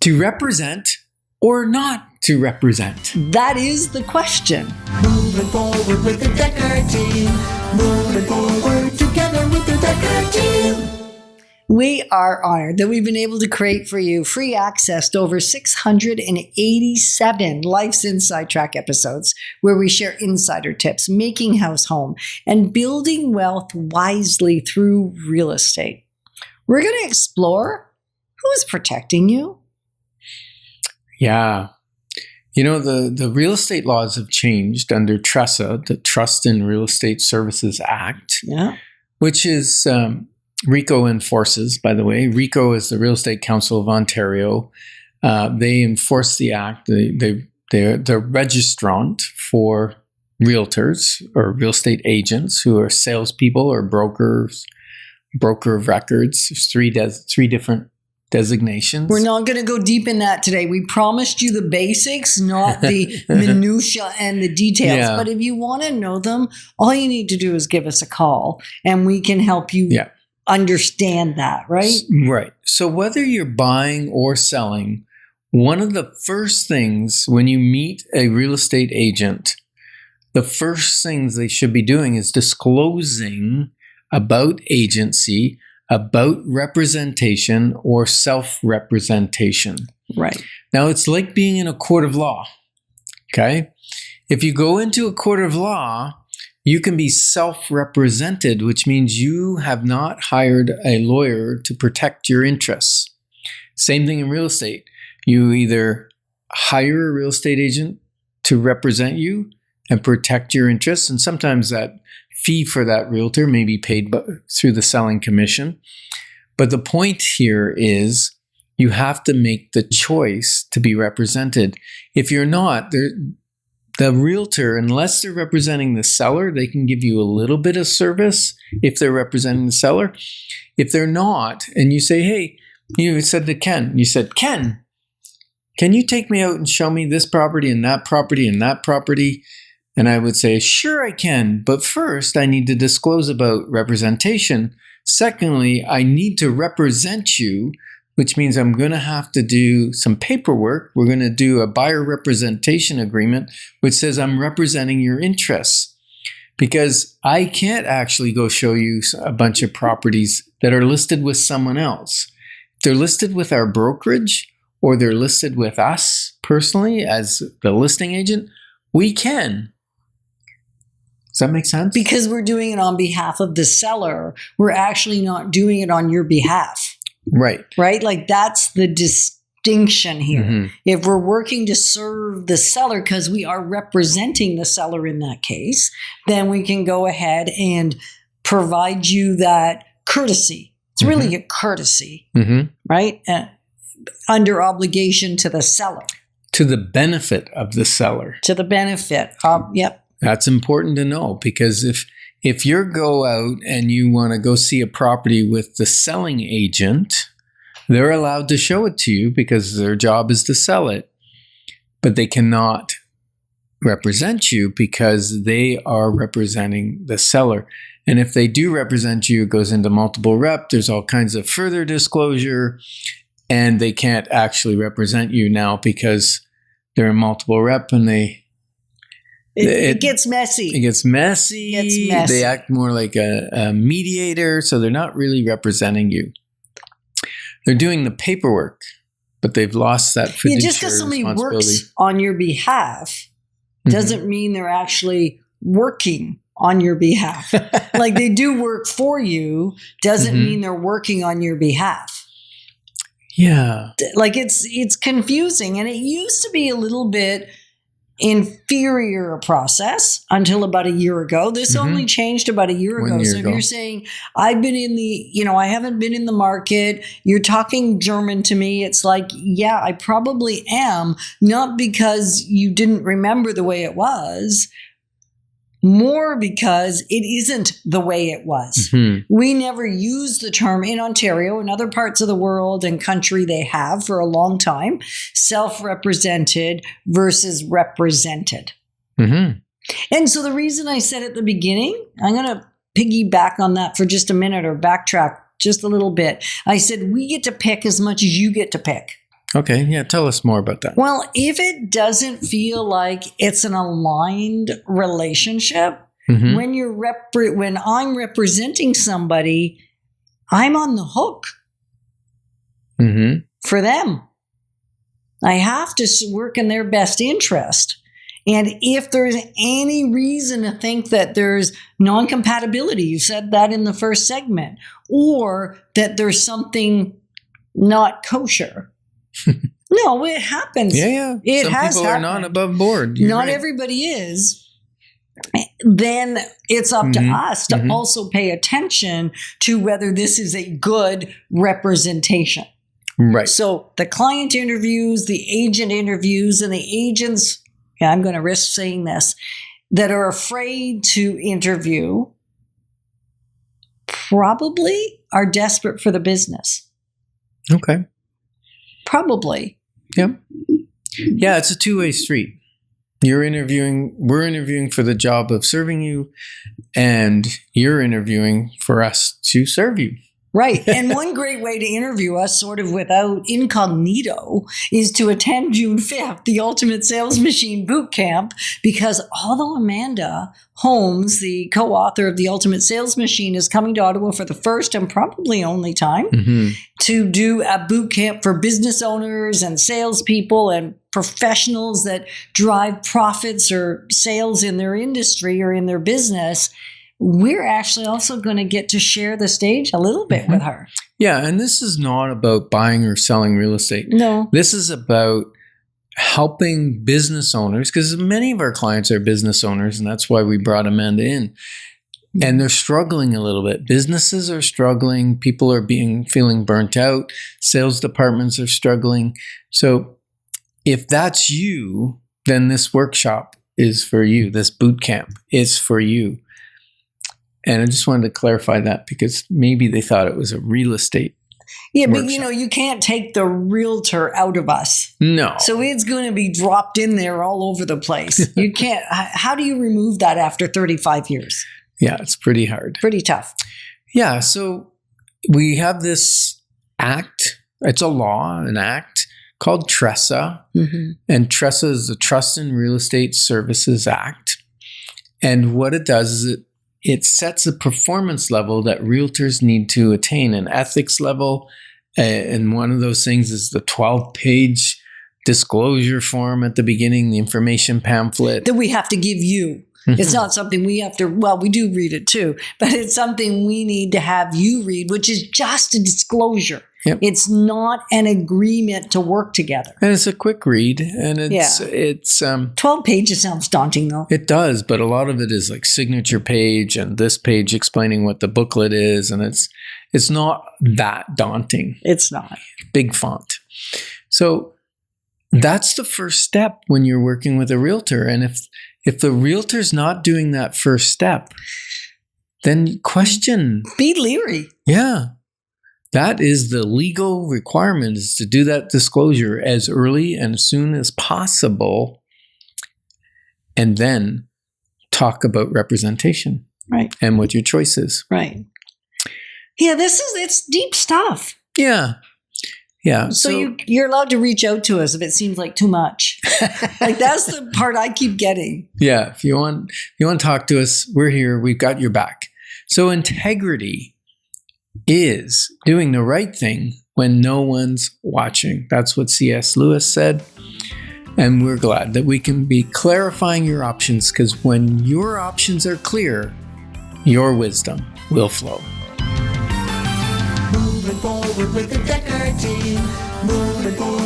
To represent or not to represent? That is the question. Moving forward with the Dekker team. Moving forward together with the Dekker team. We are honored that we've been able to create for you free access to over 687 Life's Inside Track episodes where we share insider tips, making house home, and building wealth wisely through real estate. We're going to explore who's protecting you. Yeah. You know, the real estate laws have changed under TRESA, the Trust in Real Estate Services Act, which is... RECO enforces, by the way. RECO is the Real Estate Council of Ontario. They enforce the act. They're registrant for realtors or real estate agents who are salespeople or brokers, broker of records. There's three different designations. We're not going to go deep in that today. We promised you the basics, not the minutia and the details. Yeah. But if you want to know them, all you need to do is give us a call and we can help you understand that, right? Right. So whether you're buying or selling, one of the first things when you meet a real estate agent, the first things they should be doing is disclosing about agency, about representation or self-representation. Right. Now, it's like being in a court of law, okay? If you go into a court of law, you can be self-represented, which means you have not hired a lawyer to protect your interests. Same thing in real estate. You either hire a real estate agent to represent you and protect your interests, and sometimes that fee for that realtor may be paid through the selling commission. But the point here is you have to make the choice to be represented. If you're not, the realtor, unless they're representing the seller, they can give you a little bit of service if they're representing the seller. If they're not, and you say, hey, you said to Ken, Ken, can you take me out and show me this property and that property and that property? And I would say, sure, I can. But first, I need to disclose about representation. Secondly, I need to represent you, which means I'm going to have to do some paperwork. We're going to do a buyer representation agreement, which says I'm representing your interests. Because I can't actually go show you a bunch of properties that are listed with someone else. If they're listed with our brokerage or they're listed with us personally as the listing agent, we can. Does that make sense? Because we're doing it on behalf of the seller. We're actually not doing it on your behalf. Right. Right? Like that's the distinction here. Mm-hmm. If we're working to serve the seller because we are representing the seller in that case, then we can go ahead and provide you that courtesy. It's really a courtesy, right? Under obligation to the seller. To the benefit of the seller. To the benefit. Yep. That's important to know because if you go out and you want to go see a property with the selling agent, they're allowed to show it to you because their job is to sell it. But they cannot represent you because they are representing the seller. And if they do represent you, it goes into multiple rep. There's all kinds of further disclosure. And they can't actually represent you now because they're in multiple rep and it gets messy. It gets messy. They act more like a mediator, so they're not really representing you. They're doing the paperwork, but they've lost that fiduciary just because somebody responsibility. Works on your behalf doesn't mean they're actually working on your behalf. Like they do work for you, doesn't mean they're working on your behalf. Yeah. Like it's confusing, and it used to be a little bit inferior process until about a year ago. This only changed about a year ago. So if you're saying, I've been in I haven't been in the market, you're talking German to me, it's like, yeah, I probably am. Not because you didn't remember the way it was, more because it isn't the way it was. We never use the term in Ontario. In other parts of the world and country, they have for a long time, self-represented versus represented. And so the reason I said at the beginning, I'm going to piggyback on that for just a minute or backtrack just a little bit. I said, we get to pick as much as you get to pick. Okay, yeah, tell us more about that. Well, if it doesn't feel like it's an aligned relationship, Mhm. when I'm representing somebody, I'm on the hook Mhm. for them. I have to work in their best interest. And if there's any reason to think that there's non-compatibility, you said that in the first segment, or that there's something not kosher. No, it happens. Yeah. It Some has people are happened. not above board. You're Not right. everybody is. Then it's up to us to also pay attention to whether this is a good representation. Right. So the client interviews, the agent interviews, and the agents, I'm going to risk saying this, that are afraid to interview probably are desperate for the business. Okay. Probably. Yep. Yeah, it's a two-way street. We're interviewing for the job of serving you, and you're interviewing for us to serve you. Right. And one great way to interview us sort of without incognito is to attend June 5th, the Ultimate Sales Machine Boot Camp, because although Amanda Holmes, the co-author of the Ultimate Sales Machine, is coming to Ottawa for the first and probably only time to do a boot camp for business owners and salespeople and professionals that drive profits or sales in their industry or in their business, we're actually also going to get to share the stage a little bit with her. Yeah, and this is not about buying or selling real estate. No. This is about helping business owners, because many of our clients are business owners, and that's why we brought Amanda in. And they're struggling a little bit. Businesses are struggling. People are feeling burnt out. Sales departments are struggling. So if that's you, then this workshop is for you. This boot camp is for you. And I just wanted to clarify that because maybe they thought it was a real estate. Yeah, workshop. but you can't take the realtor out of us. No. So it's going to be dropped in there all over the place. You can't. How do you remove that after 35 years? Yeah, it's pretty hard. Pretty tough. Yeah, so we have this act. It's a law, an act called TRESA. And TRESA is the Trust in Real Estate Services Act. And what it does is it sets a performance level that realtors need to attain, an ethics level. And one of those things is the 12-page disclosure form at the beginning, the information pamphlet. That we have to give you. It's not something we have to, well, we do read it too, but it's something we need to have you read, which is just a disclosure. Yep. It's not an agreement to work together. And it's a quick read, and it's 12 pages sounds daunting though. It does, but a lot of it is like signature page and this page explaining what the booklet is, and it's not that daunting. It's not. Big font. So that's the first step when you're working with a realtor. And if the realtor's not doing that first step, then question. Be leery. Yeah. That is the legal requirement, is to do that disclosure as early and as soon as possible, and then talk about representation. Right. And what your choice is. Right. Yeah, it's deep stuff. Yeah. Yeah. So you're allowed to reach out to us if it seems like too much. Like that's the part I keep getting. Yeah. If you want to talk to us, we're here. We've got your back. So integrity is doing the right thing when no one's watching. That's what C.S. Lewis said. And we're glad that we can be clarifying your options, because when your options are clear, your wisdom will flow. Moving forward with the Dekker team. Moving forward.